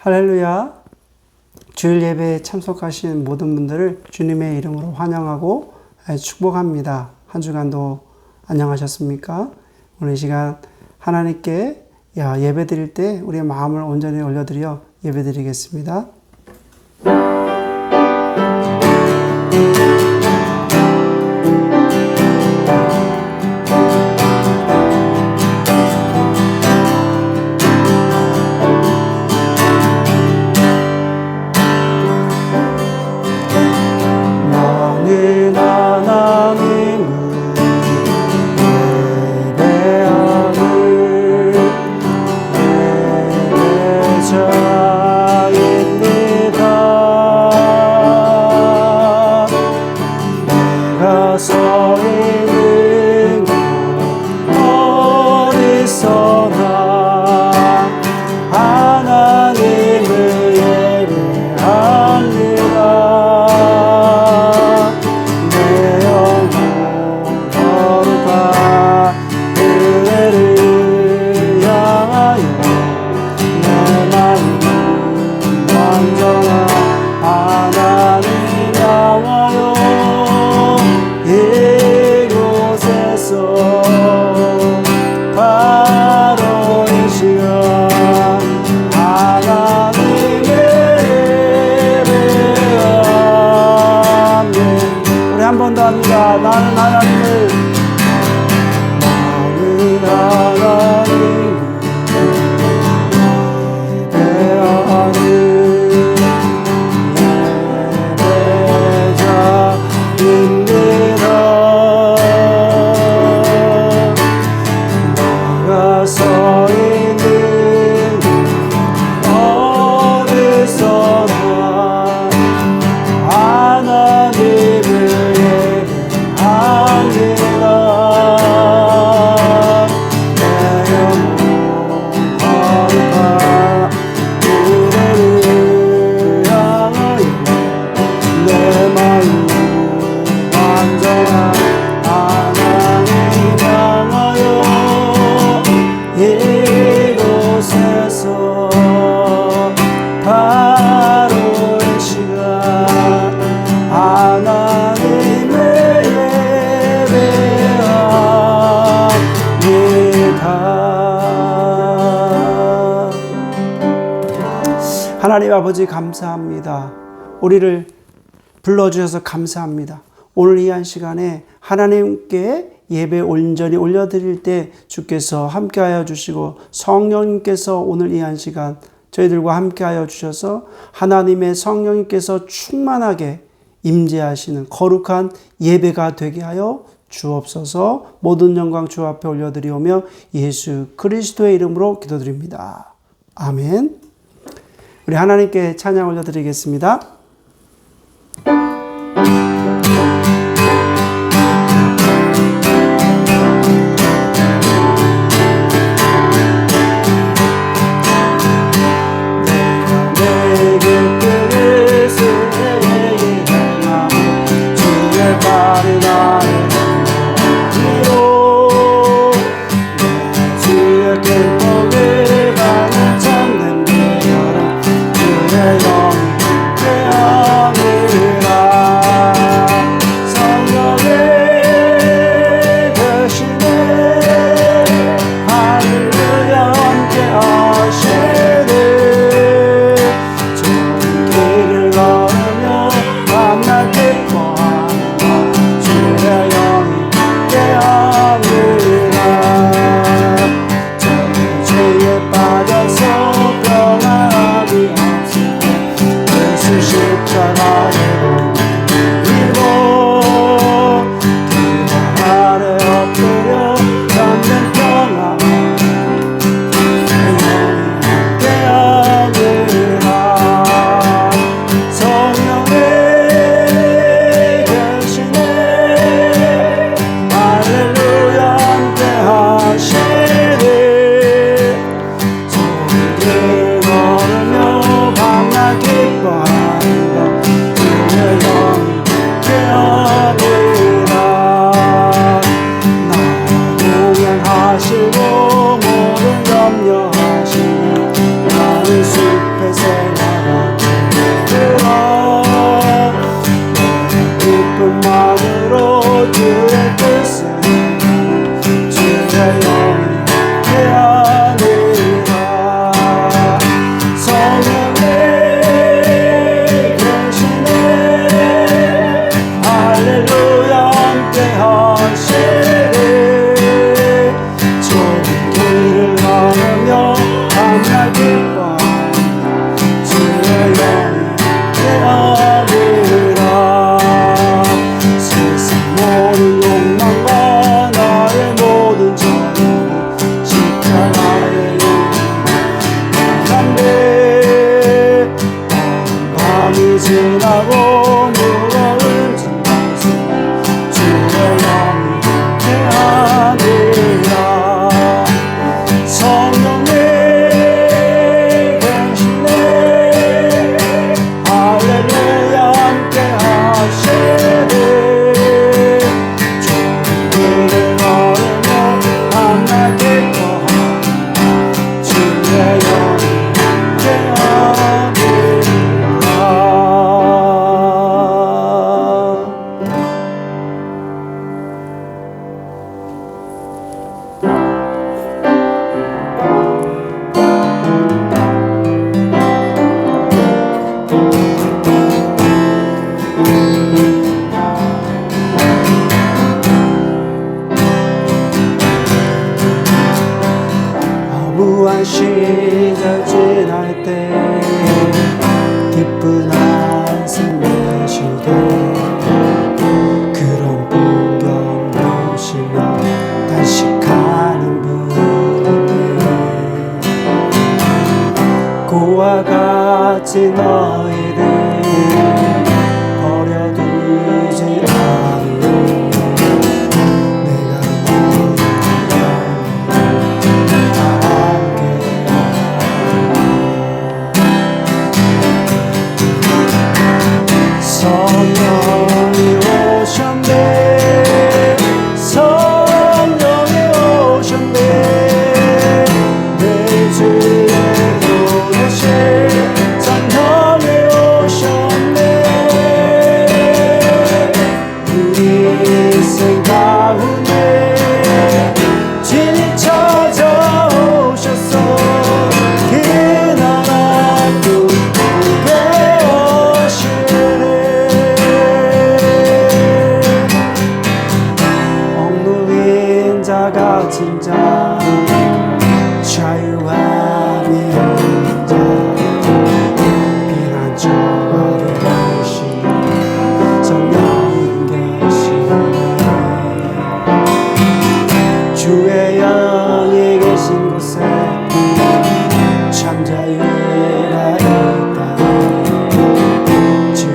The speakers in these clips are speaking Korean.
할렐루야. 주일 예배에 참석하신 모든 분들을 주님의 이름으로 환영하고 축복합니다. 한 주간도 안녕하셨습니까? 오늘 이 시간 하나님께 예배 드릴 때 우리의 마음을 온전히 올려드려 예배 드리겠습니다. 나는 하나님을 예배하는 예배자입니다. 내가 서 있는 어디서나 하나님을 하나님 아버지 감사합니다. 우리를 불러주셔서 감사합니다. 오늘 이 한 시간에 하나님께 예배 온전히 올려드릴 때 주께서 함께하여 주시고 성령님께서 오늘 이 한 시간 저희들과 함께하여 주셔서 하나님의 성령님께서 충만하게 임재하시는 거룩한 예배가 되게 하여 주옵소서. 모든 영광 주 앞에 올려드리오며 예수 그리스도의 이름으로 기도드립니다. 아멘. 우리 하나님께 찬양 올려드리겠습니다. 주의 주의 뜻을 주의 영이 깨하니라. 성령의 계시네 할렐루야 함께 하시네. 좁은 길을 걸으며 밤낮 기뻐하며 주의 영이 깨하니라. 세상 모든 욕망과 나의 모든 정욕 십자가에 담배 밤이 지나고 무거운 짐을 주의 영이 깨하니라. 성령의 계시네 할렐루야 함께 하시네. 좁은 길을 걸으며 밤낮 기뻐하며 주의 영이 깨하니라. 허무한 시절 지날 때 기쁜 한숨 내쉴 때 그런 풍경 보시며 단식하는 분인데 고와 같이 너희를 버려두지 않으리. 내가 성령이 오셨네 성령이 오셨네 내 주의 보내신 성령이 오셨네. 우리 인생 가운데 진히 찾아오셨어. 그 나라 꿈꾸게 오시네. 억눌린 자 같은 자 자유함이 없는 자 피난처가 되시 성령님 계시네. 주의 영이 계신 곳에 참 자유가 있다. 주의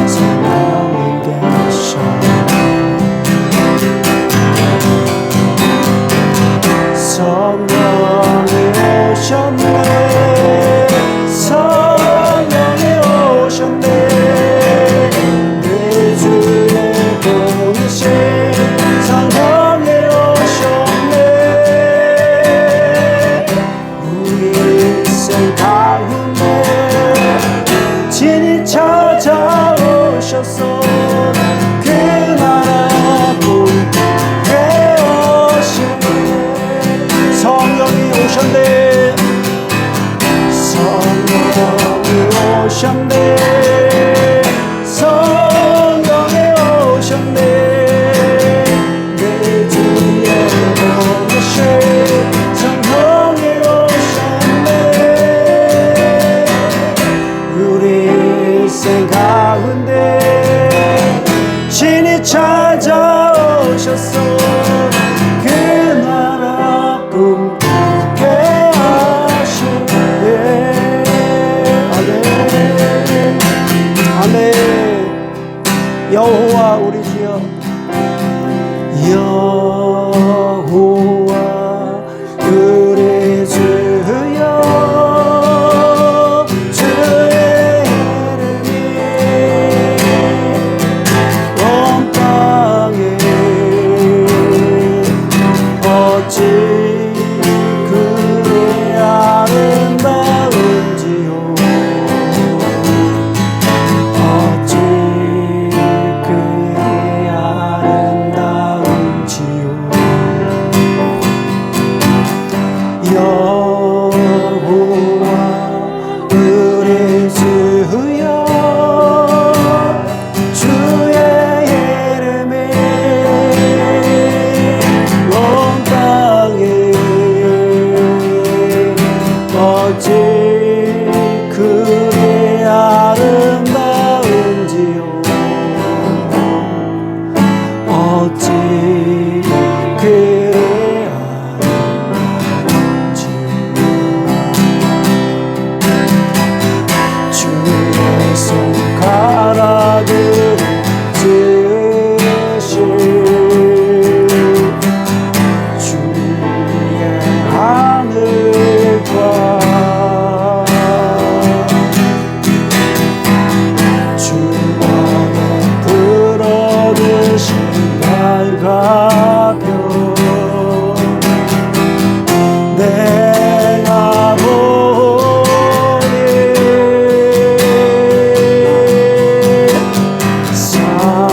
성령님 계셔. 성령이 오셨네 성령이 오셨네 내 주의 보내신 성령이 오셨네. 우리 인생 가운데 진히 찾아오셨어. 그 나라 꿈꾸게 오시네. 성령이 오셨네 성령이 오셨네 성령이 오셨네 내 주의 보내신 성령이 오셨네. 우리 인생 가운데 진히 찾아오셨어. 그 나라 꿈꾸게 하시네. 아멘 아멘. 여호와 우리 주여 여호와 우리 주여 주의 이름이 온 땅에 어찌 그리 아름다운지요. 어찌 어찌 그리 아름다운지 주의 손가락을 드실 주의 하늘과 주가 베풀어주신 날과 내가 보니 사랑이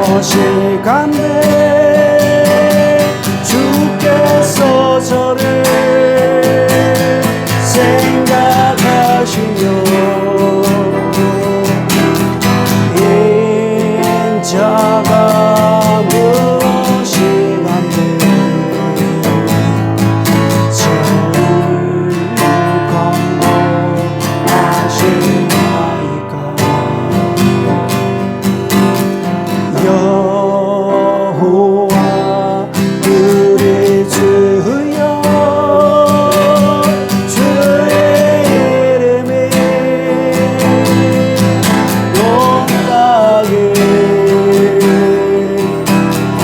무엇일간데 주께서 저를 생각하시며 인자가 무엇이간데 저를 권고하시나이까 여호와 우리 주여 주의 이름이 높다길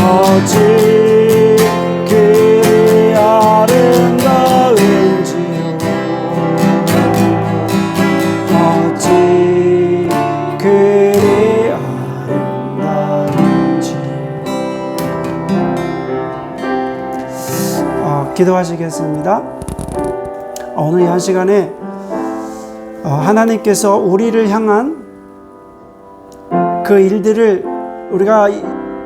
어찌 그리 아름다운지요 어찌 그리 아름다운지 기도하시겠습니다. 오늘 이 한 시간에 하나님께서 우리를 향한 그 일들을 우리가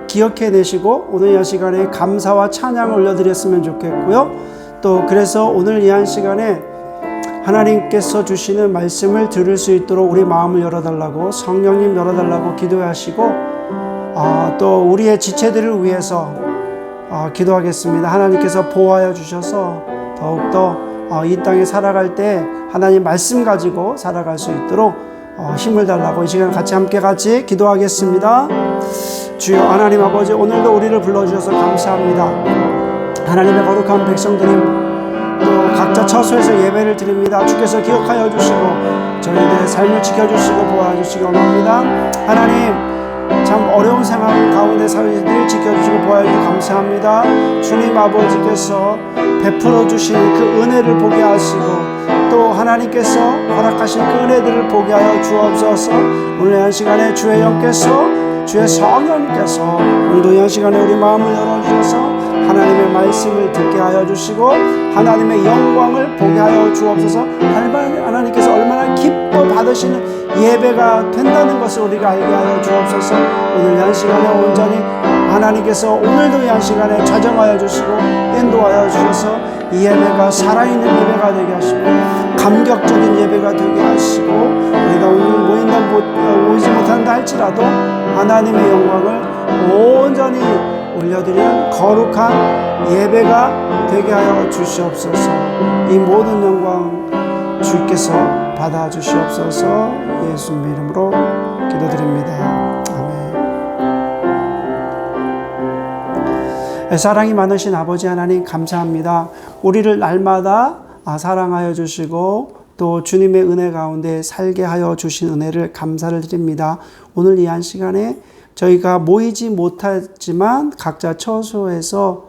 기억해내시고 오늘 이 한 시간에 감사와 찬양을 올려드렸으면 좋겠고요. 또 그래서 오늘 이 한 시간에 하나님께서 주시는 말씀을 들을 수 있도록 우리 마음을 열어달라고 성령님 열어달라고 기도하시고 또 우리의 지체들을 위해서 기도하겠습니다. 하나님께서 보호하여 주셔서 더욱더 이 땅에 살아갈 때 하나님 말씀 가지고 살아갈 수 있도록 힘을 달라고 이 시간 같이 기도하겠습니다. 주여 하나님 아버지 오늘도 우리를 불러주셔서 감사합니다. 하나님의 거룩한 백성들이 또 각자 처소에서 예배를 드립니다. 주께서 기억하여 주시고 저희들의 삶을 지켜주시고 보호해주시기 원합니다. 하나님 참 어려운 상황 가운데 사회를 지켜주시고 보호해주시고 감사합니다. 주님 아버지께서 베풀어 주신 그 은혜를 보게 하시고 또 하나님께서 허락하신 그 은혜들을 보게 하여 주옵소서. 오늘 한 시간에 주의 영께서 주의 성령께서 오늘도 이 시간에 우리 마음을 열어주셔서 하나님의 말씀을 듣게 하여 주시고 하나님의 영광을 보게 하여 주옵소서. 하나님께서 얼마나 기뻐 받으시는 예배가 된다는 것을 우리가 알게 하여 주옵소서. 오늘 이 시간에 온전히 하나님께서 오늘도 이 시간에 자정하여 주시고 인도하여 주셔서 이 예배가 살아있는 예배가 되게 하시고 감격적인 예배가 되게 하시고 우리가 오늘 모이지 못한다 할지라도 하나님의 영광을 온전히 올려드리는 거룩한 예배가 되게 하여 주시옵소서. 이 모든 영광 주께서 받아 주시옵소서. 예수님 이름으로 기도드립니다. 아멘. 사랑이 많으신 아버지 하나님 감사합니다. 우리를 날마다 사랑하여 주시고 또 주님의 은혜 가운데 살게 하여 주신 은혜를 감사를 드립니다. 오늘 이 한 시간에 저희가 모이지 못하지만 각자 처소에서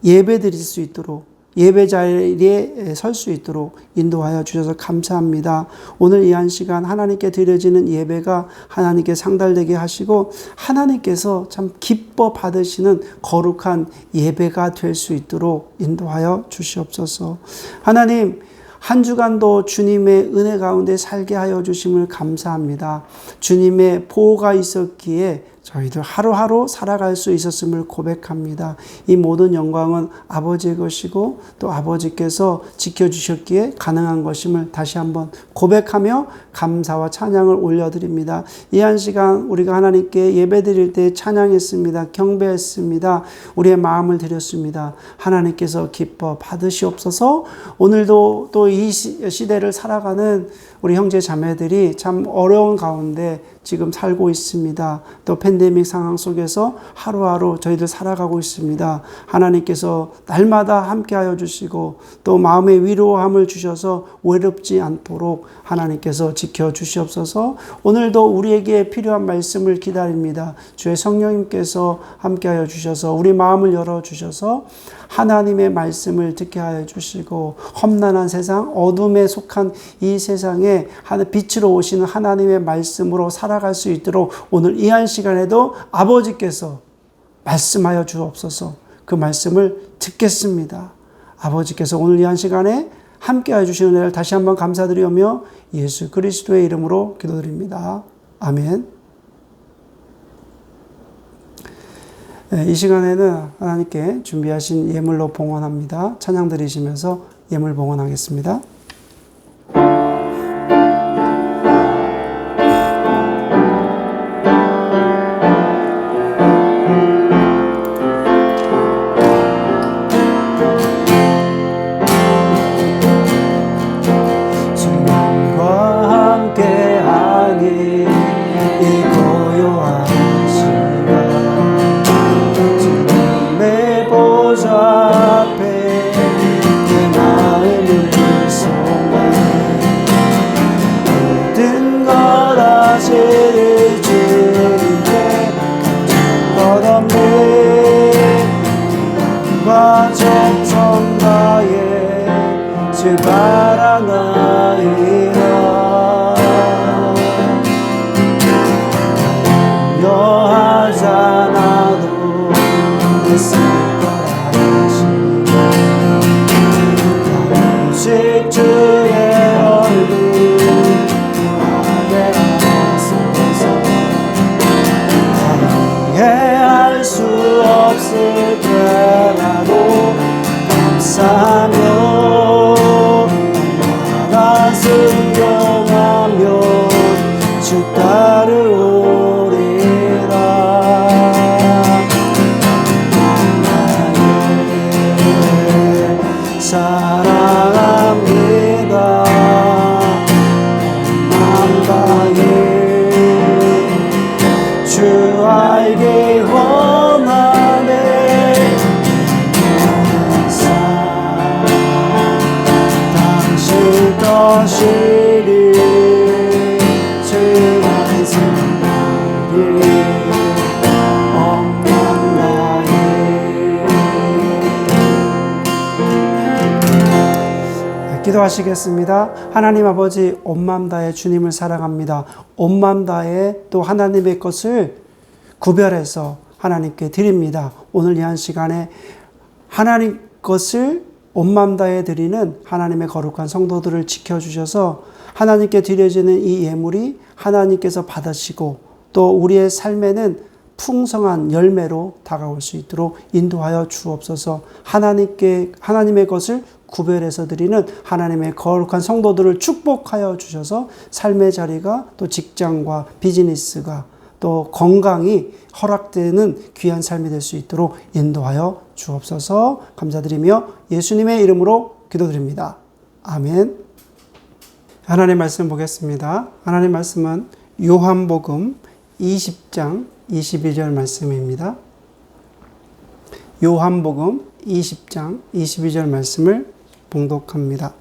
예배 드릴 수 있도록 예배 자리에 설 수 있도록 인도하여 주셔서 감사합니다. 오늘 이 한 시간 하나님께 드려지는 예배가 하나님께 상달되게 하시고 하나님께서 참 기뻐 받으시는 거룩한 예배가 될 수 있도록 인도하여 주시옵소서. 하나님 한 주간도 주님의 은혜 가운데 살게 하여 주심을 감사합니다. 주님의 보호가 있었기에 저희들 하루하루 살아갈 수 있었음을 고백합니다. 이 모든 영광은 아버지의 것이고 또 아버지께서 지켜주셨기에 가능한 것임을 다시 한번 고백하며 감사와 찬양을 올려드립니다. 이 한 시간 우리가 하나님께 예배드릴 때 찬양했습니다. 경배했습니다. 우리의 마음을 드렸습니다. 하나님께서 기뻐 받으시옵소서. 오늘도 또 이 시대를 살아가는 우리 형제 자매들이 참 어려운 가운데 지금 살고 있습니다. 또 팬데믹 상황 속에서 하루하루 저희들 살아가고 있습니다. 하나님께서 날마다 함께하여 주시고 또 마음의 위로함을 주셔서 외롭지 않도록 하나님께서 지켜주시옵소서. 오늘도 우리에게 필요한 말씀을 기다립니다. 주의 성령님께서 함께하여 주셔서 우리 마음을 열어주셔서 하나님의 말씀을 듣게 하여 주시고 험난한 세상, 어둠에 속한 이 세상에 빛으로 오시는 하나님의 말씀으로 살아갈 수 있도록 오늘 이 한 시간에도 아버지께서 말씀하여 주옵소서. 그 말씀을 듣겠습니다. 아버지께서 오늘 이 한 시간에 함께하여 주시는 은혜를 다시 한번 감사드리며 예수 그리스도의 이름으로 기도드립니다. 아멘. 이 시간에는 하나님께 준비하신 예물로 봉헌합니다. 찬양 드리시면서 예물 봉헌하겠습니다. 기도하시겠습니다. 하나님 아버지, 온 마음 다해 주님을 사랑합니다. 온 마음 다해 또 하나님의 것을 구별해서 하나님께 드립니다. 오늘 이 한 시간에 하나님 것을 온 마음 다해 드리는 하나님의 거룩한 성도들을 지켜주셔서 하나님께 드려지는 이 예물이 하나님께서 받으시고 또 우리의 삶에는 풍성한 열매로 다가올 수 있도록 인도하여 주옵소서. 하나님의 것을 구별해서 드리는 하나님의 거룩한 성도들을 축복하여 주셔서 삶의 자리가 또 직장과 비즈니스가 또 건강이 허락되는 귀한 삶이 될 수 있도록 인도하여 주옵소서. 감사드리며 예수님의 이름으로 기도드립니다. 아멘. 하나님의 말씀 보겠습니다. 하나님의 말씀은 요한복음 20장 22절 말씀입니다. 요한복음 20장 22절 말씀을 봉독합니다.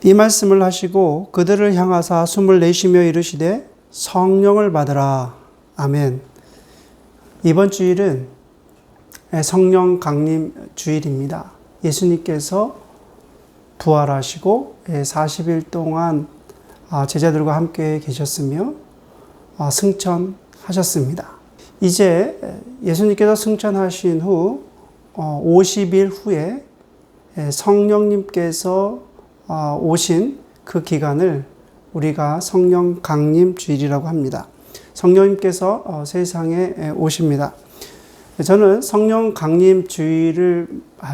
이 말씀을 하시고 그들을 향하사 숨을 내쉬며 이르시되 성령을 받으라. 아멘. 이번 주일은 성령 강림 주일입니다. 예수님께서 부활하시고 40일 동안 제자들과 함께 계셨으며 승천하셨습니다. 이제 예수님께서 승천하신 후 50일 후에 성령님께서 오신 그 기간을 우리가 성령 강림 주일이라고 합니다. 성령님께서 세상에 오십니다. 저는 성령 강림 주일을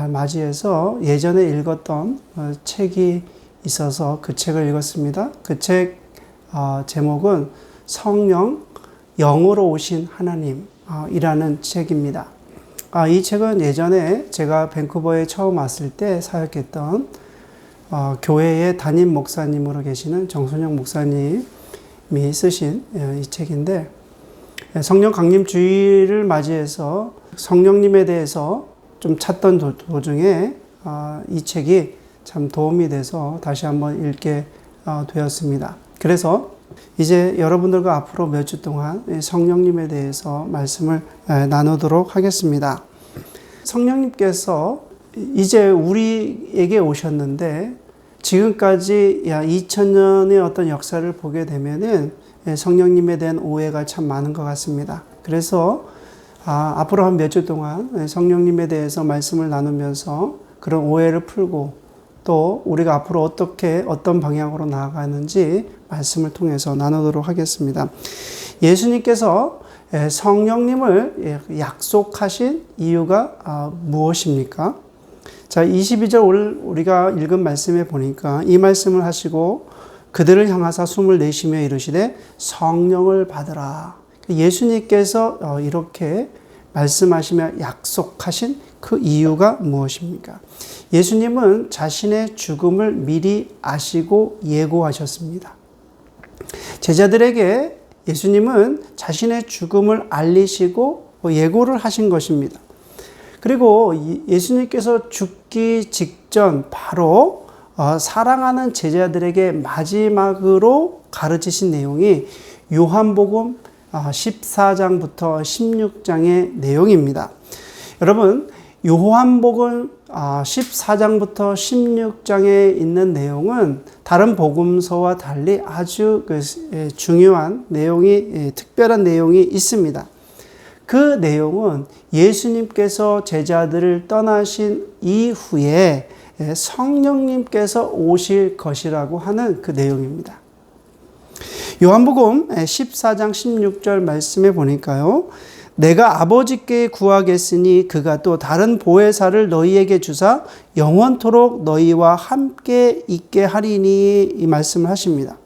맞이해서 예전에 읽었던 책이 있어서 그 책을 읽었습니다. 그 책 제목은 성령 영으로 오신 하나님이라는 책입니다. 이 책은 예전에 제가 밴쿠버에 처음 왔을 때 사역했던 교회의 담임 목사님으로 계시는 정순영 목사님이 쓰신 이 책인데, 성령 강림 주일을 맞이해서 성령님에 대해서 좀 찾던 도중에 이 책이 참 도움이 돼서 다시 한번 읽게 되었습니다. 그래서 이제 여러분들과 앞으로 몇 주 동안 성령님에 대해서 말씀을 나누도록 하겠습니다. 성령님께서 이제 우리에게 오셨는데, 지금까지 2000년의 어떤 역사를 보게 되면은 성령님에 대한 오해가 참 많은 것 같습니다. 그래서 앞으로 한 몇 주 동안 성령님에 대해서 말씀을 나누면서 그런 오해를 풀고, 또 우리가 앞으로 어떤 방향으로 나아가는지 말씀을 통해서 나누도록 하겠습니다. 예수님께서 성령님을 약속하신 이유가 무엇입니까? 자, 22절 우리가 읽은 말씀에 보니까 이 말씀을 하시고 그들을 향하사 숨을 내쉬며 이르시되 성령을 받으라. 예수님께서 이렇게 말씀하시며 약속하신 그 이유가 무엇입니까? 예수님은 자신의 죽음을 미리 아시고 예고하셨습니다. 제자들에게 예수님은 자신의 죽음을 알리시고 예고를 하신 것입니다. 그리고 예수님께서 죽기 직전 바로 사랑하는 제자들에게 마지막으로 가르치신 내용이 요한복음 14장부터 16장의 내용입니다. 여러분, 요한복음 14장부터 16장에 있는 내용은 다른 복음서와 달리 아주 중요한 내용이, 특별한 내용이 있습니다. 그 내용은 예수님께서 제자들을 떠나신 이후에 성령님께서 오실 것이라고 하는 그 내용입니다. 요한복음 14장 16절 말씀에 보니까요, 내가 아버지께 구하겠으니 그가 또 다른 보혜사를 너희에게 주사 영원토록 너희와 함께 있게 하리니, 이 말씀을 하십니다.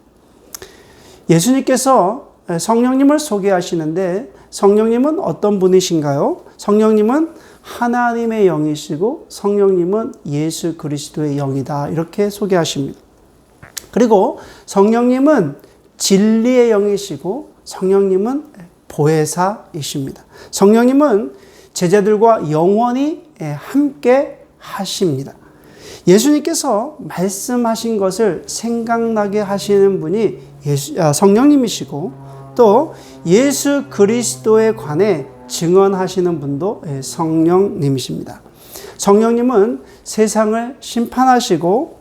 예수님께서 성령님을 소개하시는데, 성령님은 어떤 분이신가요? 성령님은 하나님의 영이시고 성령님은 예수 그리스도의 영이다, 이렇게 소개하십니다. 그리고 성령님은 진리의 영이시고 성령님은 보혜사이십니다. 성령님은 제자들과 영원히 함께 하십니다. 예수님께서 말씀하신 것을 생각나게 하시는 분이 성령님이시고, 또 예수 그리스도에 관해 증언하시는 분도 성령님이십니다. 성령님은 세상을 심판하시고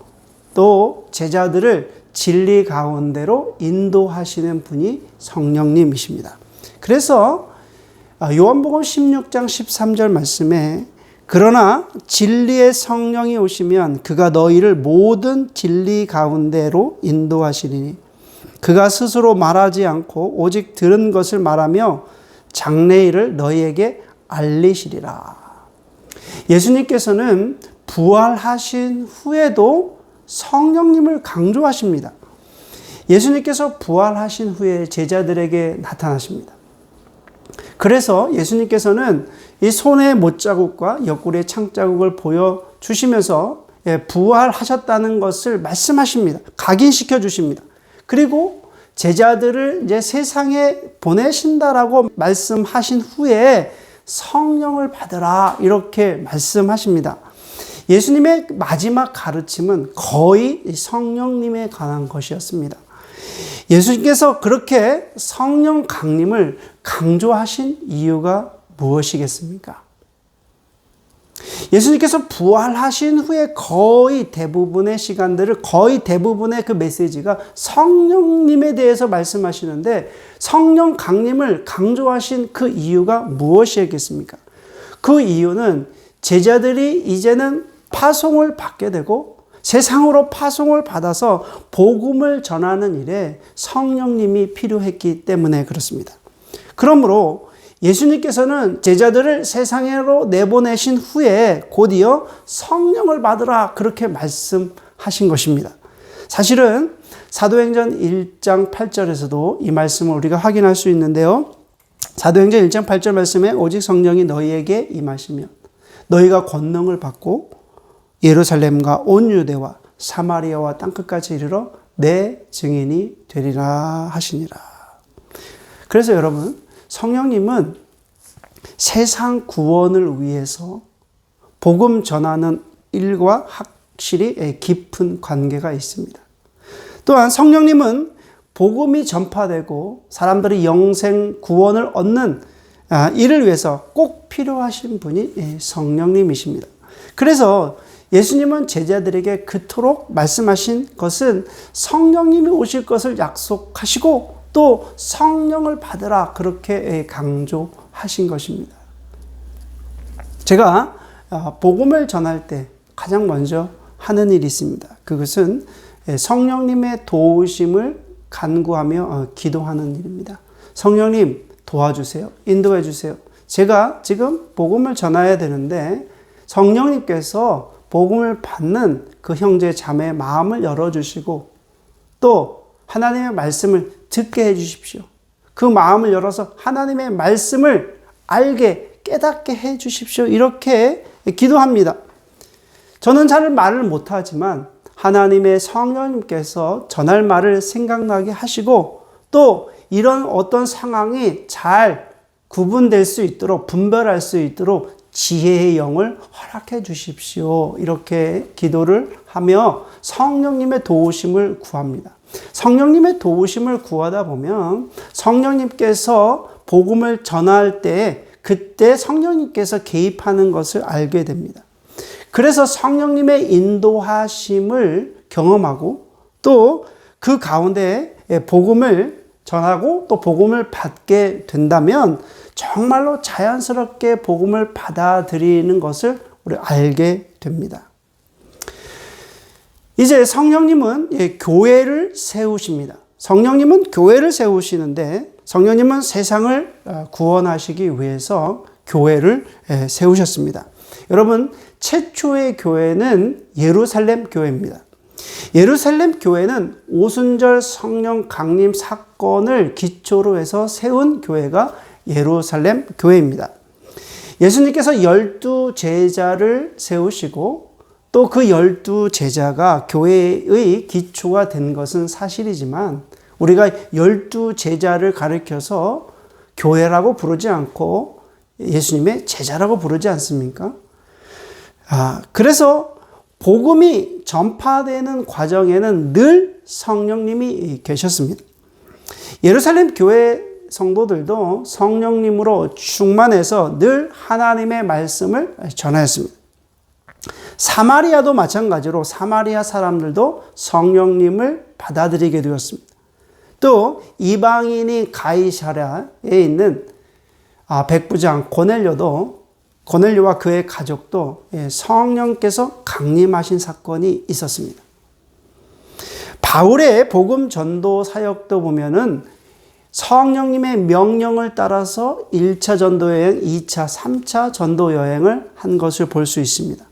또 제자들을 진리 가운데로 인도하시는 분이 성령님이십니다. 그래서 요한복음 16장 13절 말씀에 그러나 진리의 성령이 오시면 그가 너희를 모든 진리 가운데로 인도하시리니 그가 스스로 말하지 않고 오직 들은 것을 말하며 장래일을 너희에게 알리시리라. 예수님께서는 부활하신 후에도 성령님을 강조하십니다. 예수님께서 부활하신 후에 제자들에게 나타나십니다. 그래서 예수님께서는 이 손의 못자국과 옆구리의 창자국을 보여주시면서 부활하셨다는 것을 말씀하십니다. 각인시켜 주십니다. 그리고 제자들을 이제 세상에 보내신다라고 말씀하신 후에 성령을 받으라, 이렇게 말씀하십니다. 예수님의 마지막 가르침은 거의 성령님에 관한 것이었습니다. 예수님께서 그렇게 성령 강림을 강조하신 이유가 무엇이겠습니까? 예수님께서 부활하신 후에 거의 대부분의 시간들을, 거의 대부분의 그 메시지가 성령님에 대해서 말씀하시는데, 성령 강림을 강조하신 그 이유가 무엇이겠습니까? 그 이유는 제자들이 이제는 파송을 받게 되고 세상으로 파송을 받아서 복음을 전하는 일에 성령님이 필요했기 때문에 그렇습니다. 그러므로 예수님께서는 제자들을 세상으로 내보내신 후에 곧이어 성령을 받으라 그렇게 말씀하신 것입니다. 사실은 사도행전 1장 8절에서도 이 말씀을 우리가 확인할 수 있는데요. 사도행전 1장 8절 말씀에 오직 성령이 너희에게 임하시면 너희가 권능을 받고 예루살렘과 온 유대와 사마리아와 땅끝까지 이르러 내 증인이 되리라 하시니라. 그래서 여러분, 성령님은 세상 구원을 위해서 복음 전하는 일과 확실히 깊은 관계가 있습니다. 또한 성령님은 복음이 전파되고 사람들이 영생 구원을 얻는 이를 위해서 꼭 필요하신 분이 성령님이십니다. 그래서 예수님은 제자들에게 그토록 말씀하신 것은 성령님이 오실 것을 약속하시고 또 성령을 받으라 그렇게 강조하신 것입니다. 제가 복음을 전할 때 가장 먼저 하는 일이 있습니다. 그것은 성령님의 도우심을 간구하며 기도하는 일입니다. 성령님 도와주세요. 인도해 주세요. 제가 지금 복음을 전해야 되는데 성령님께서 복음을 받는 그 형제 자매의 마음을 열어주시고 또 하나님의 말씀을 듣게 해주십시오. 그 마음을 열어서 하나님의 말씀을 알게 깨닫게 해주십시오. 이렇게 기도합니다. 저는 잘 말을 못하지만 하나님의 성령님께서 전할 말을 생각나게 하시고 또 이런 어떤 상황이 잘 구분될 수 있도록 분별할 수 있도록 지혜의 영을 허락해 주십시오. 이렇게 기도를 하며 성령님의 도우심을 구합니다. 성령님의 도우심을 구하다 보면 성령님께서 복음을 전할 때 그때 성령님께서 개입하는 것을 알게 됩니다. 그래서 성령님의 인도하심을 경험하고 또 그 가운데 복음을 전하고 또 복음을 받게 된다면 정말로 자연스럽게 복음을 받아들이는 것을 우리 알게 됩니다. 이제 성령님은 교회를 세우십니다. 성령님은 교회를 세우시는데 성령님은 세상을 구원하시기 위해서 교회를 세우셨습니다. 여러분, 최초의 교회는 예루살렘 교회입니다. 예루살렘 교회는 오순절 성령 강림 사건을 기초로 해서 세운 교회가 예루살렘 교회입니다. 예수님께서 12 제자를 세우시고 또 그 12 제자가 교회의 기초가 된 것은 사실이지만 우리가 12 제자를 가리켜서 교회라고 부르지 않고 예수님의 제자라고 부르지 않습니까? 그래서 복음이 전파되는 과정에는 늘 성령님이 계셨습니다. 예루살렘 교회 성도들도 성령님으로 충만해서 늘 하나님의 말씀을 전하였습니다. 사마리아도 마찬가지로 사마리아 사람들도 성령님을 받아들이게 되었습니다. 또 이방인이 가이사랴에 있는 백부장 고넬료와 그의 가족도 성령께서 강림하신 사건이 있었습니다. 바울의 복음 전도 사역도 보면은 성령님의 명령을 따라서 1차 전도 여행, 2차, 3차 전도 여행을 한 것을 볼 수 있습니다.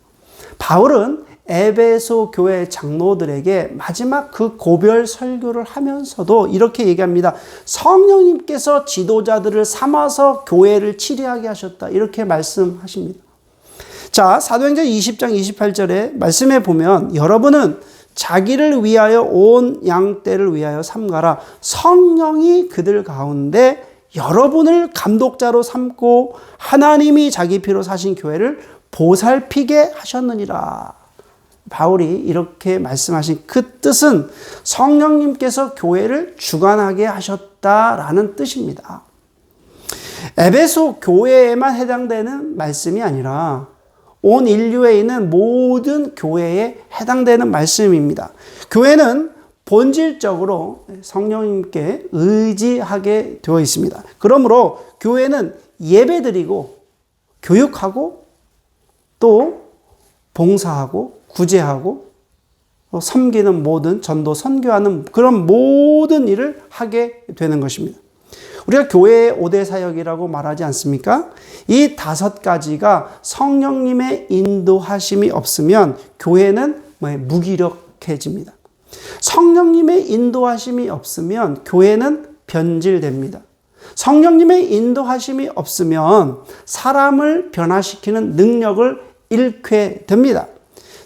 바울은 에베소 교회 장로들에게 마지막 그 고별 설교를 하면서도 이렇게 얘기합니다. 성령님께서 지도자들을 삼아서 교회를 치리하게 하셨다. 이렇게 말씀하십니다. 자, 사도행전 20장 28절에 말씀해 보면 여러분은 자기를 위하여 온 양떼를 위하여 삼가라. 성령이 그들 가운데 여러분을 감독자로 삼고 하나님이 자기 피로 사신 교회를 보살피게 하셨느니라. 바울이 이렇게 말씀하신 그 뜻은 성령님께서 교회를 주관하게 하셨다라는 뜻입니다. 에베소 교회에만 해당되는 말씀이 아니라 온 인류에 있는 모든 교회에 해당되는 말씀입니다. 교회는 본질적으로 성령님께 의지하게 되어 있습니다. 그러므로 교회는 예배드리고 교육하고 또 봉사하고 구제하고 섬기는 모든 전도 선교하는 그런 모든 일을 하게 되는 것입니다. 우리가 교회의 5대 사역이라고 말하지 않습니까? 이 5가지가 성령님의 인도하심이 없으면 교회는 무기력해집니다. 성령님의 인도하심이 없으면 교회는 변질됩니다. 성령님의 인도하심이 없으면 사람을 변화시키는 능력을 잃게 됩니다.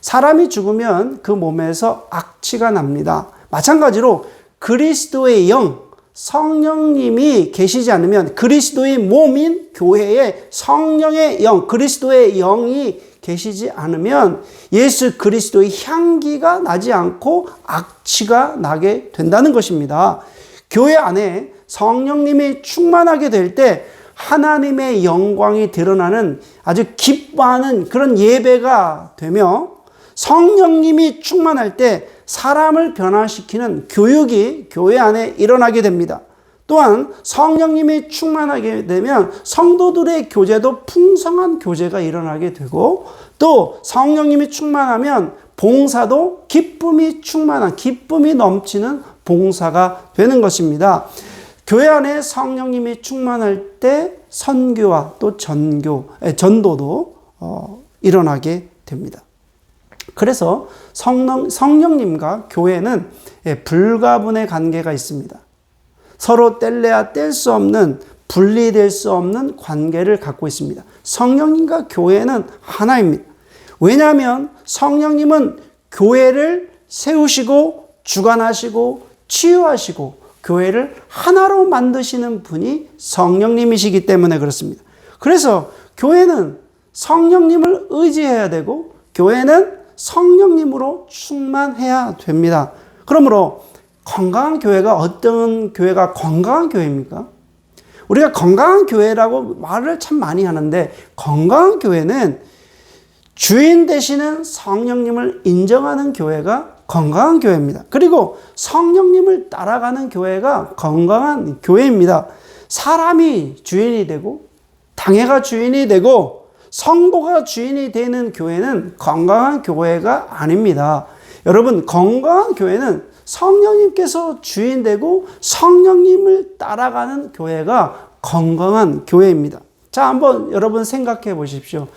사람이 죽으면 그 몸에서 악취가 납니다. 마찬가지로 그리스도의 영, 성령님이 계시지 않으면 그리스도의 몸인 교회에 성령의 영, 그리스도의 영이 계시지 않으면 예수 그리스도의 향기가 나지 않고 악취가 나게 된다는 것입니다. 교회 안에 성령님이 충만하게 될 때 하나님의 영광이 드러나는 아주 기뻐하는 그런 예배가 되며, 성령님이 충만할 때 사람을 변화시키는 교육이 교회 안에 일어나게 됩니다. 또한 성령님이 충만하게 되면 성도들의 교제도 풍성한 교제가 일어나게 되고, 또 성령님이 충만하면 봉사도 기쁨이 충만한, 기쁨이 넘치는 봉사가 되는 것입니다. 교회 안에 성령님이 충만할 때 선교와 또 전도도 일어나게 됩니다. 그래서 성령님과 교회는 불가분의 관계가 있습니다. 서로 뗄래야 뗄 수 없는, 분리될 수 없는 관계를 갖고 있습니다. 성령님과 교회는 하나입니다. 왜냐하면 성령님은 교회를 세우시고 주관하시고 치유하시고 교회를 하나로 만드시는 분이 성령님이시기 때문에 그렇습니다. 그래서 교회는 성령님을 의지해야 되고 교회는 성령님으로 충만해야 됩니다. 그러므로 건강한 교회가, 어떤 교회가 건강한 교회입니까? 우리가 건강한 교회라고 말을 참 많이 하는데, 건강한 교회는 주인 되시는 성령님을 인정하는 교회가 건강한 교회입니다. 그리고 성령님을 따라가는 교회가 건강한 교회입니다. 사람이 주인이 되고 당회가 주인이 되고 성도가 주인이 되는 교회는 건강한 교회가 아닙니다. 여러분, 건강한 교회는 성령님께서 주인 되고 성령님을 따라가는 교회가 건강한 교회입니다. 자, 한번 여러분 생각해 보십시오.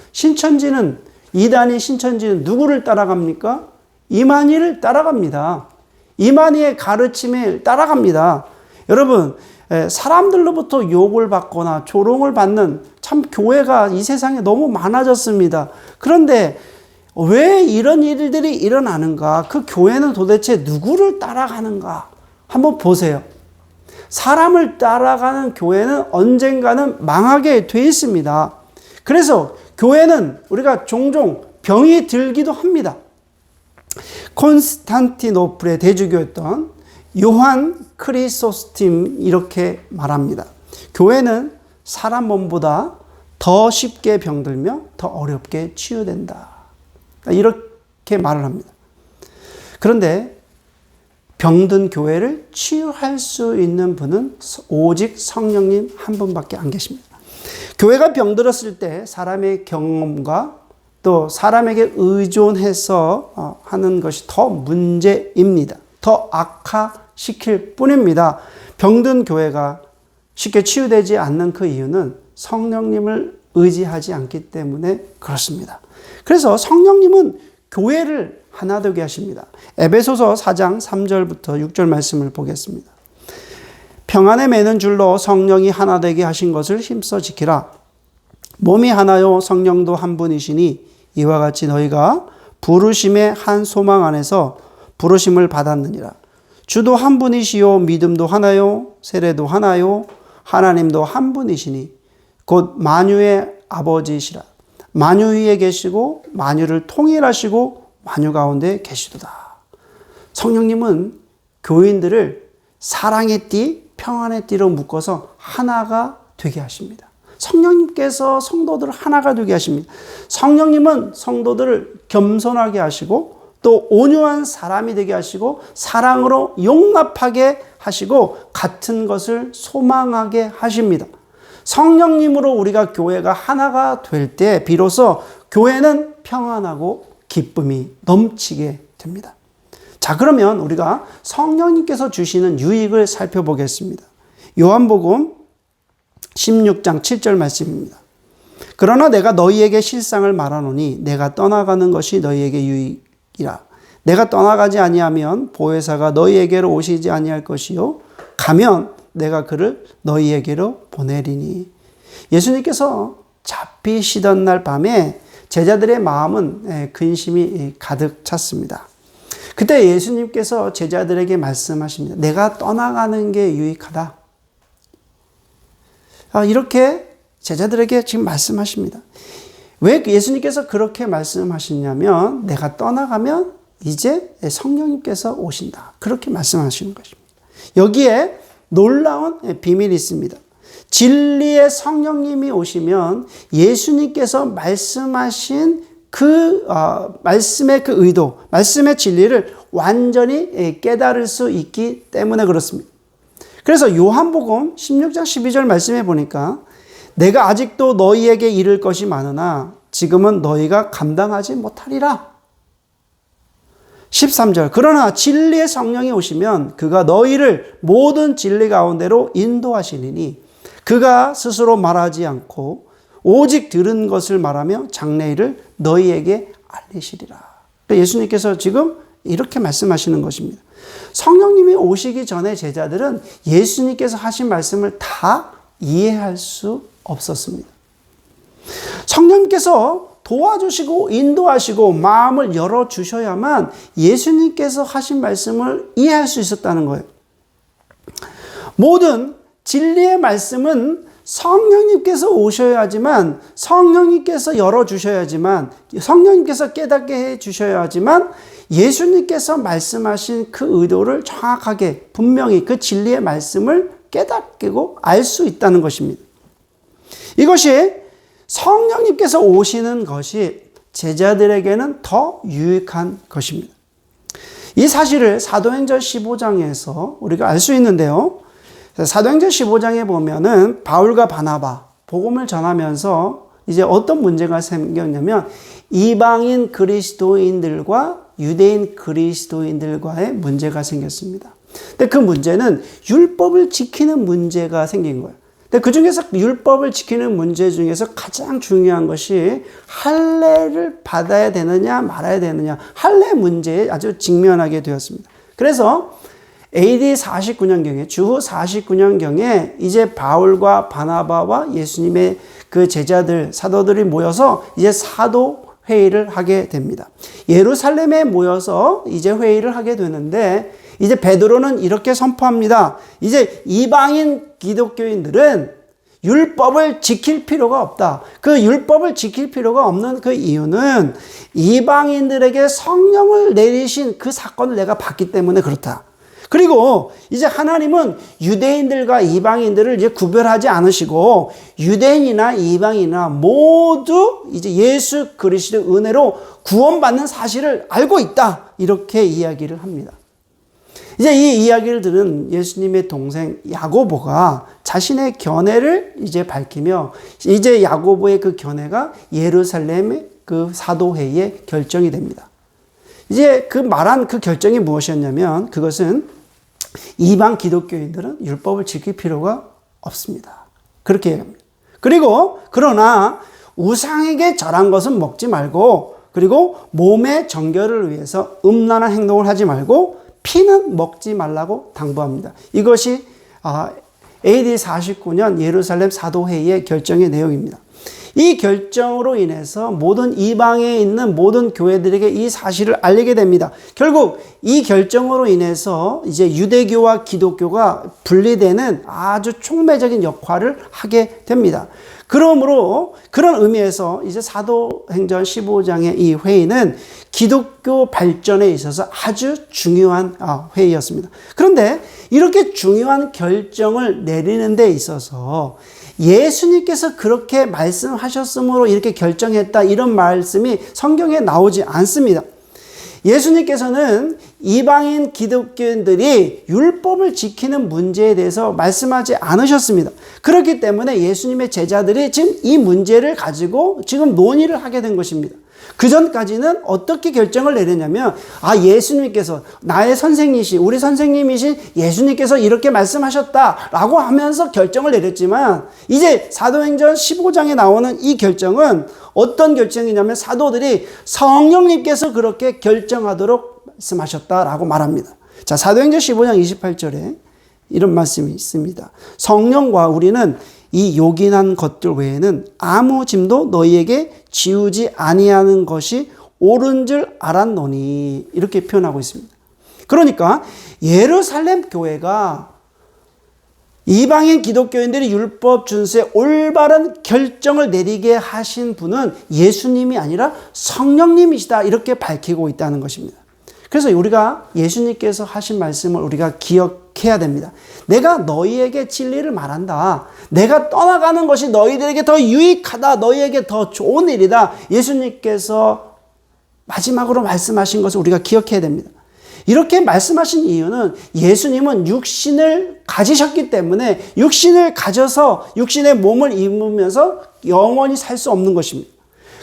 이단의 신천지는 누구를 따라갑니까? 이만희를 따라갑니다. 이만희의 가르침을 따라갑니다. 여러분, 사람들로부터 욕을 받거나 조롱을 받는 참 교회가 이 세상에 너무 많아졌습니다. 그런데 왜 이런 일들이 일어나는가? 그 교회는 도대체 누구를 따라가는가? 한번 보세요. 사람을 따라가는 교회는 언젠가는 망하게 돼 있습니다. 그래서 교회는 우리가 종종 병이 들기도 합니다. 콘스탄티노플의 대주교였던 요한 크리소스팀 이렇게 말합니다. 교회는 사람 몸보다 더 쉽게 병들며 더 어렵게 치유된다. 이렇게 말을 합니다. 그런데 병든 교회를 치유할 수 있는 분은 오직 성령님 한 분밖에 안 계십니다. 교회가 병들었을 때 사람의 경험과 또 사람에게 의존해서 하는 것이 더 문제입니다. 더 악화시킬 뿐입니다. 병든 교회가 쉽게 치유되지 않는 그 이유는 성령님을 의지하지 않기 때문에 그렇습니다. 그래서 성령님은 교회를 하나 되게 하십니다. 에베소서 4장 3절부터 6절 말씀을 보겠습니다. 평안에 매는 줄로 성령이 하나 되게 하신 것을 힘써 지키라. 몸이 하나요 성령도 한 분이시니 이와 같이 너희가 부르심의 한 소망 안에서 부르심을 받았느니라. 주도 한 분이시요 믿음도 하나요 세례도 하나요 하나님도 한 분이시니 곧 만유의 아버지시라. 만유 위에 계시고 만유를 통일하시고 만유 가운데 계시도다. 성령님은 교인들을 사랑의 띠, 평안의 띠로 묶어서 하나가 되게 하십니다. 성령님께서 성도들을 하나가 되게 하십니다. 성령님은 성도들을 겸손하게 하시고 또 온유한 사람이 되게 하시고 사랑으로 용납하게 하시고 같은 것을 소망하게 하십니다. 성령님으로 우리가 교회가 하나가 될 때 비로소 교회는 평안하고 기쁨이 넘치게 됩니다. 자, 그러면 우리가 성령님께서 주시는 유익을 살펴보겠습니다. 요한복음 16장 7절 말씀입니다. 그러나 내가 너희에게 실상을 말하노니 내가 떠나가는 것이 너희에게 유익이라. 내가 떠나가지 아니하면 보혜사가 너희에게로 오시지 아니할 것이요 가면 내가 그를 너희에게로 보내리니. 예수님께서 잡히시던 날 밤에 제자들의 마음은 근심이 가득 찼습니다. 그때 예수님께서 제자들에게 말씀하십니다. 내가 떠나가는 게 유익하다. 이렇게 제자들에게 지금 말씀하십니다. 왜 예수님께서 그렇게 말씀하시냐면 내가 떠나가면 이제 성령님께서 오신다. 그렇게 말씀하시는 것입니다. 여기에 놀라운 비밀이 있습니다. 진리의 성령님이 오시면 예수님께서 말씀하신 그 말씀의 그 의도, 말씀의 진리를 완전히 깨달을 수 있기 때문에 그렇습니다. 그래서 요한복음 16장 12절 말씀해 보니까 내가 아직도 너희에게 이를 것이 많으나 지금은 너희가 감당하지 못하리라. 13절 그러나 진리의 성령이 오시면 그가 너희를 모든 진리 가운데로 인도하시리니 그가 스스로 말하지 않고 오직 들은 것을 말하며 장래일을 너희에게 알리시리라. 예수님께서 지금 이렇게 말씀하시는 것입니다. 성령님이 오시기 전에 제자들은 예수님께서 하신 말씀을 다 이해할 수 없었습니다. 성령님께서 도와주시고 인도하시고 마음을 열어주셔야만 예수님께서 하신 말씀을 이해할 수 있었다는 거예요. 모든 진리의 말씀은 성령님께서 오셔야지만, 성령님께서 열어주셔야지만, 성령님께서 깨닫게 해주셔야지만 예수님께서 말씀하신 그 의도를 정확하게 분명히 그 진리의 말씀을 깨닫고 알 수 있다는 것입니다. 이것이 성령님께서 오시는 것이 제자들에게는 더 유익한 것입니다. 이 사실을 사도행전 15장에서 우리가 알 수 있는데요. 사도행전 15장에 보면은 바울과 바나바 복음을 전하면서 이제 어떤 문제가 생겼냐면 이방인 그리스도인들과 유대인 그리스도인들과의 문제가 생겼습니다. 근데 그 문제는 율법을 지키는 문제가 생긴 거예요. 근데 그 중에서 율법을 지키는 문제 중에서 가장 중요한 것이 할례를 받아야 되느냐 말아야 되느냐, 할례 문제에 아주 직면하게 되었습니다. 그래서 AD 49년경에, 주후 49년경에 이제 바울과 바나바와 예수님의 그 제자들, 사도들이 모여서 이제 사도 회의를 하게 됩니다. 예루살렘에 모여서 이제 회의를 하게 되는데 이제 베드로는 이렇게 선포합니다. 이제 이방인 기독교인들은 율법을 지킬 필요가 없다. 그 율법을 지킬 필요가 없는 그 이유는 이방인들에게 성령을 내리신 그 사건을 내가 봤기 때문에 그렇다. 그리고 이제 하나님은 유대인들과 이방인들을 이제 구별하지 않으시고 유대인이나 이방인이나 모두 이제 예수 그리스도의 은혜로 구원받는 사실을 알고 있다. 이렇게 이야기를 합니다. 이제 이 이야기를 들은 예수님의 동생 야고보가 자신의 견해를 이제 밝히며 이제 야고보의 그 견해가 예루살렘의 그 사도회의에 결정이 됩니다. 이제 그 말한 그 결정이 무엇이었냐면 그것은 이방 기독교인들은 율법을 지킬 필요가 없습니다. 그렇게 얘기합니다. 그리고 그러나 우상에게 절한 것은 먹지 말고 그리고 몸의 정결을 위해서 음란한 행동을 하지 말고 피는 먹지 말라고 당부합니다. 이것이 AD 49년 예루살렘 사도회의의 결정의 내용입니다. 이 결정으로 인해서 모든 이방에 있는 모든 교회들에게 이 사실을 알리게 됩니다. 결국 이 결정으로 인해서 이제 유대교와 기독교가 분리되는 아주 촉매적인 역할을 하게 됩니다. 그러므로 그런 의미에서 이제 사도행전 15장의 이 회의는 기독교 발전에 있어서 아주 중요한 회의였습니다. 그런데 이렇게 중요한 결정을 내리는 데 있어서 예수님께서 그렇게 말씀하셨으므로 이렇게 결정했다 이런 말씀이 성경에 나오지 않습니다. 예수님께서는 이방인 기독교인들이 율법을 지키는 문제에 대해서 말씀하지 않으셨습니다. 그렇기 때문에 예수님의 제자들이 지금 이 문제를 가지고 지금 논의를 하게 된 것입니다. 그 전까지는 어떻게 결정을 내렸냐면, 예수님께서 나의 선생님이신, 우리 선생님이신 예수님께서 이렇게 말씀하셨다라고 하면서 결정을 내렸지만, 이제 사도행전 15장에 나오는 이 결정은 어떤 결정이냐면, 사도들이 성령님께서 그렇게 결정하도록 말씀하셨다라고 말합니다. 자, 사도행전 15장 28절에 이런 말씀이 있습니다. 성령과 우리는 이 요긴한 것들 외에는 아무 짐도 너희에게 지우지 아니하는 것이 옳은 줄 알았노니, 이렇게 표현하고 있습니다. 그러니까 예루살렘 교회가 이방인 기독교인들이 율법 준수에 올바른 결정을 내리게 하신 분은 예수님이 아니라 성령님이시다, 이렇게 밝히고 있다는 것입니다. 그래서 우리가 예수님께서 하신 말씀을 우리가 기억해야 됩니다. 내가 너희에게 진리를 말한다. 내가 떠나가는 것이 너희들에게 더 유익하다. 너희에게 더 좋은 일이다. 예수님께서 마지막으로 말씀하신 것을 우리가 기억해야 됩니다. 이렇게 말씀하신 이유는 예수님은 육신을 가지셨기 때문에 육신을 가져서 육신의 몸을 입으면서 영원히 살 수 없는 것입니다.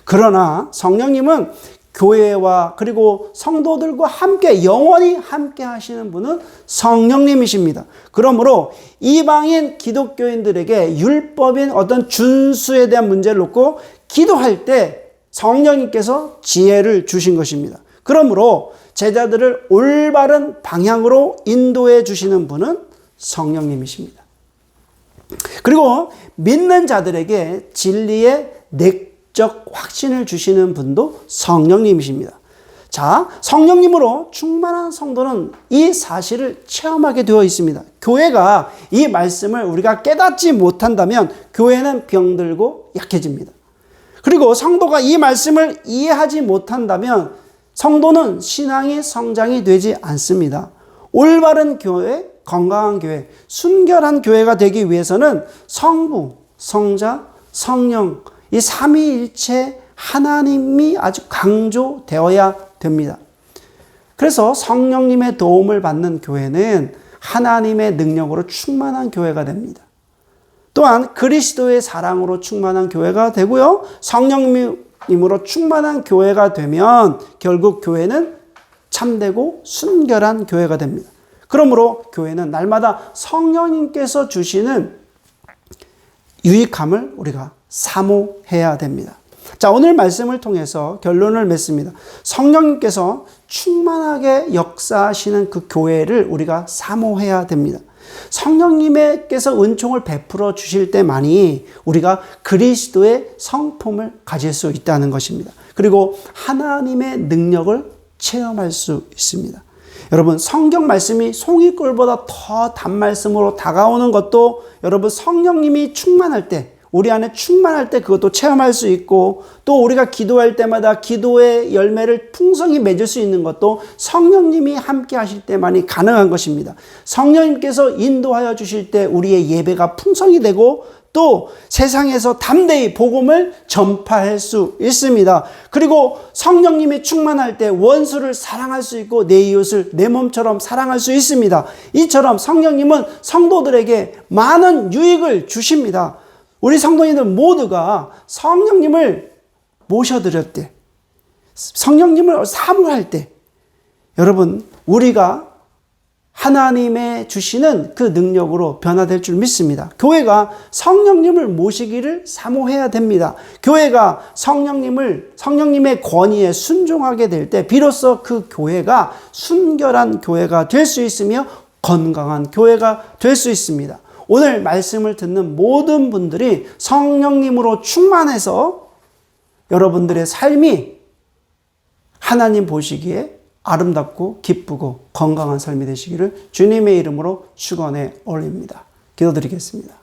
그러나 성령님은 교회와 그리고 성도들과 함께 영원히 함께 하시는 분은 성령님이십니다. 그러므로 이방인 기독교인들에게 율법인 어떤 준수에 대한 문제를 놓고 기도할 때 성령님께서 지혜를 주신 것입니다. 그러므로 제자들을 올바른 방향으로 인도해 주시는 분은 성령님이십니다. 그리고 믿는 자들에게 진리의 내적 확신을 주시는 분도 성령님이십니다. 자, 성령님으로 충만한 성도는 이 사실을 체험하게 되어 있습니다. 교회가 이 말씀을 우리가 깨닫지 못한다면 교회는 병들고 약해집니다. 그리고 성도가 이 말씀을 이해하지 못한다면 성도는 신앙의 성장이 되지 않습니다. 올바른 교회, 건강한 교회, 순결한 교회가 되기 위해서는 성부, 성자, 성령, 이 삼위일체 하나님이 아주 강조되어야 됩니다. 그래서 성령님의 도움을 받는 교회는 하나님의 능력으로 충만한 교회가 됩니다. 또한 그리스도의 사랑으로 충만한 교회가 되고요. 성령님으로 충만한 교회가 되면 결국 교회는 참되고 순결한 교회가 됩니다. 그러므로 교회는 날마다 성령님께서 주시는 유익함을 우리가 사모해야 됩니다. 자, 오늘 말씀을 통해서 결론을 맺습니다. 성령님께서 충만하게 역사하시는 그 교회를 우리가 사모해야 됩니다. 성령님께서 은총을 베풀어 주실 때만이 우리가 그리스도의 성품을 가질 수 있다는 것입니다. 그리고 하나님의 능력을 체험할 수 있습니다. 여러분, 성경 말씀이 송이꿀보다 더 단말씀으로 다가오는 것도 여러분 성령님이 충만할 때, 우리 안에 충만할 때 그것도 체험할 수 있고, 또 우리가 기도할 때마다 기도의 열매를 풍성히 맺을 수 있는 것도 성령님이 함께 하실 때만이 가능한 것입니다. 성령님께서 인도하여 주실 때 우리의 예배가 풍성이 되고 또 세상에서 담대히 복음을 전파할 수 있습니다. 그리고 성령님이 충만할 때 원수를 사랑할 수 있고 내 이웃을 내 몸처럼 사랑할 수 있습니다. 이처럼 성령님은 성도들에게 많은 유익을 주십니다. 우리 성도님들 모두가 성령님을 모셔드릴 때, 성령님을 사모할 때, 여러분, 우리가 하나님의 주시는 그 능력으로 변화될 줄 믿습니다. 교회가 성령님을 모시기를 사모해야 됩니다. 교회가 성령님의 권위에 순종하게 될 때 비로소 그 교회가 순결한 교회가 될 수 있으며 건강한 교회가 될 수 있습니다. 오늘 말씀을 듣는 모든 분들이 성령님으로 충만해서 여러분들의 삶이 하나님 보시기에 아름답고 기쁘고 건강한 삶이 되시기를 주님의 이름으로 축원해 올립니다. 기도드리겠습니다.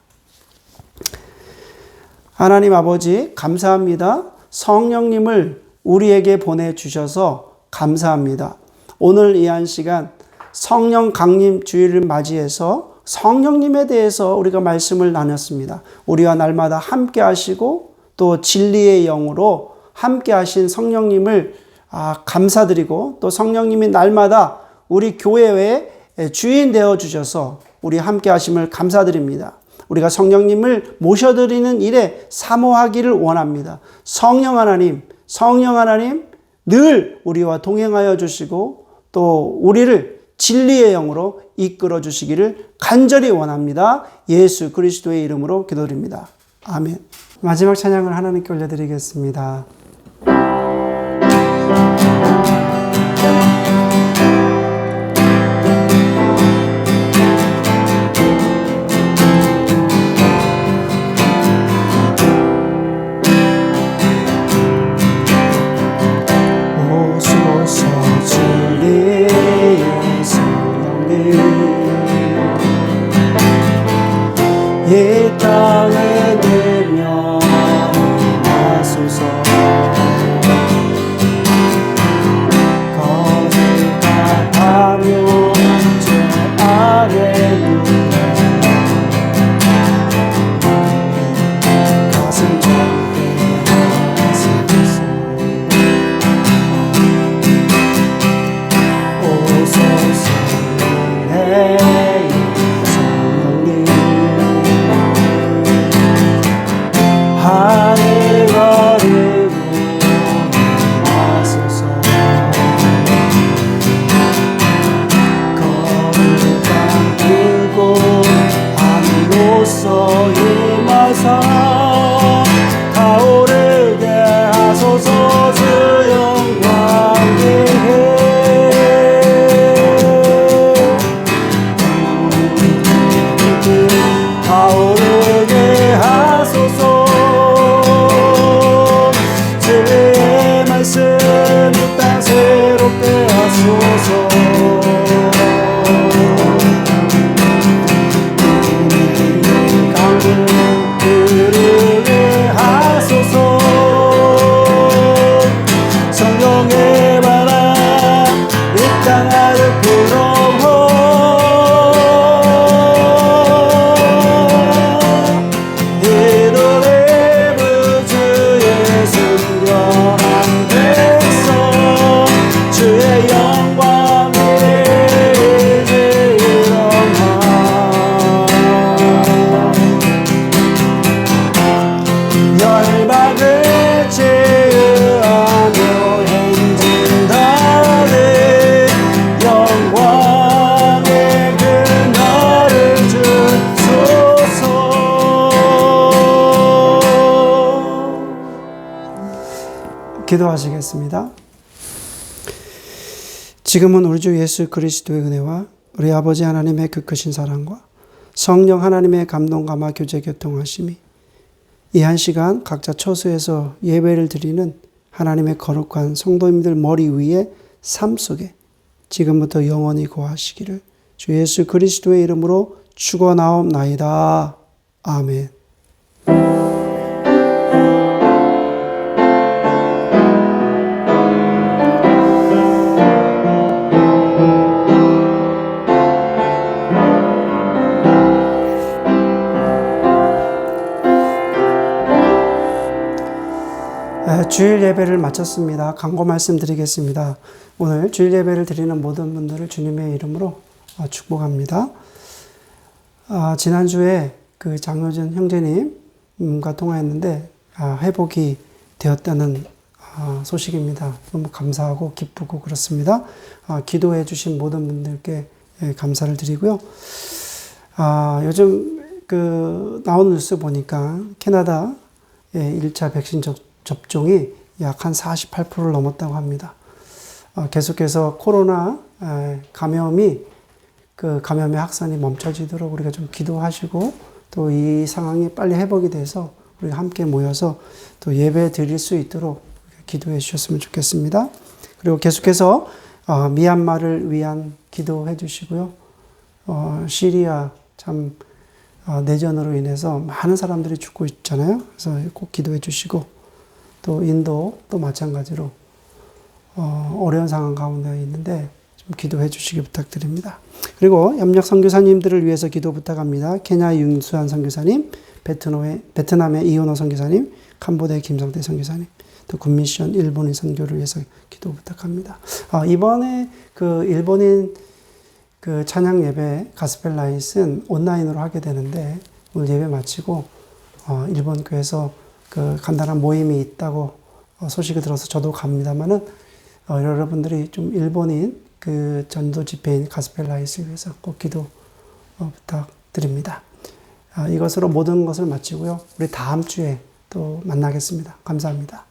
하나님 아버지, 감사합니다. 성령님을 우리에게 보내주셔서 감사합니다. 오늘 이 한 시간 성령 강림 주일을 맞이해서 성령님에 대해서 우리가 말씀을 나눴습니다. 우리와 날마다 함께 하시고 또 진리의 영으로 함께 하신 성령님을 감사드리고, 또 성령님이 날마다 우리 교회의 주인 되어 주셔서 우리 함께 하심을 감사드립니다. 우리가 성령님을 모셔드리는 일에 사모하기를 원합니다. 성령 하나님, 성령 하나님 늘 우리와 동행하여 주시고 또 우리를 진리의 영으로 이끌어 주시기를 간절히 원합니다. 예수 그리스도의 이름으로 기도드립니다. 아멘. 마지막 찬양을 하나님께 올려드리겠습니다. 이 땅에 내면 하소서. 거룩하며 제 아래 누워 가슴 좁게 하소서. 오소서 내 하늘 거리고 하소서. 거룩한 그곳 하늘로서 임하사 타오르게 하소서. 주 영광 위에 타오르게 하소서. 주의 말씀 이 땅 새롭게 하소서. 강을 흐르게 하소서. 성령의 바람 이 땅 아래 불어오. 이 노래 부주의 순결한 백성 주의 영광이 일어나. 열방을 제어하며 행진하는 영광의 그날을 주소서. 기도하시겠습니다. 지금은 우리 주 예수 그리스도의 은혜와 우리 아버지 하나님의 그 크신 사랑과 성령 하나님의 감동감화 교제 교통하심이 이 한 시간 각자 처소에서 예배를 드리는 하나님의 거룩한 성도님들 머리 위에 삶 속에 지금부터 영원히 거하시기를 주 예수 그리스도의 이름으로 축원하옵나이다. 아멘. 주일 예배를 마쳤습니다. 광고 말씀드리겠습니다. 오늘 주일 예배를 드리는 모든 분들을 주님의 이름으로 축복합니다. 지난주에 그 장효준 형제님과 통화했는데 회복이 되었다는 소식입니다. 너무 감사하고 기쁘고 그렇습니다. 기도해 주신 모든 분들께 감사를 드리고요. 요즘 그 나오는 뉴스 보니까 캐나다 1차 백신 접종이 약 한 48%를 넘었다고 합니다. 계속해서 코로나 감염의 확산이 멈춰지도록 우리가 좀 기도하시고 또 이 상황이 빨리 회복이 돼서 우리가 함께 모여서 또 예배 드릴 수 있도록 기도해 주셨으면 좋겠습니다. 그리고 계속해서 미얀마를 위한 기도해 주시고요. 시리아 참 내전으로 인해서 많은 사람들이 죽고 있잖아요. 그래서 꼭 기도해 주시고 또 인도 또 마찬가지로 어려운 상황 가운데 있는데 좀 기도해 주시기 부탁드립니다. 그리고 협력 선교사님들을 위해서 기도 부탁합니다. 케냐 윤수한 선교사님, 베트남의 이은호 선교사님, 캄보디아 김성태 선교사님, 또 굿미션 일본인 선교를 위해서 기도 부탁합니다. 이번에 그 일본인 그 찬양 예배 가스펠 나잇은 온라인으로 하게 되는데 오늘 예배 마치고 일본 교회에서 그 간단한 모임이 있다고 소식을 들어서 저도 갑니다만은 여러분들이 좀 일본인 그 전도 집회인 가스펠라이스를 위해서 꼭 기도 부탁드립니다. 이것으로 모든 것을 마치고요. 우리 다음 주에 또 만나겠습니다. 감사합니다.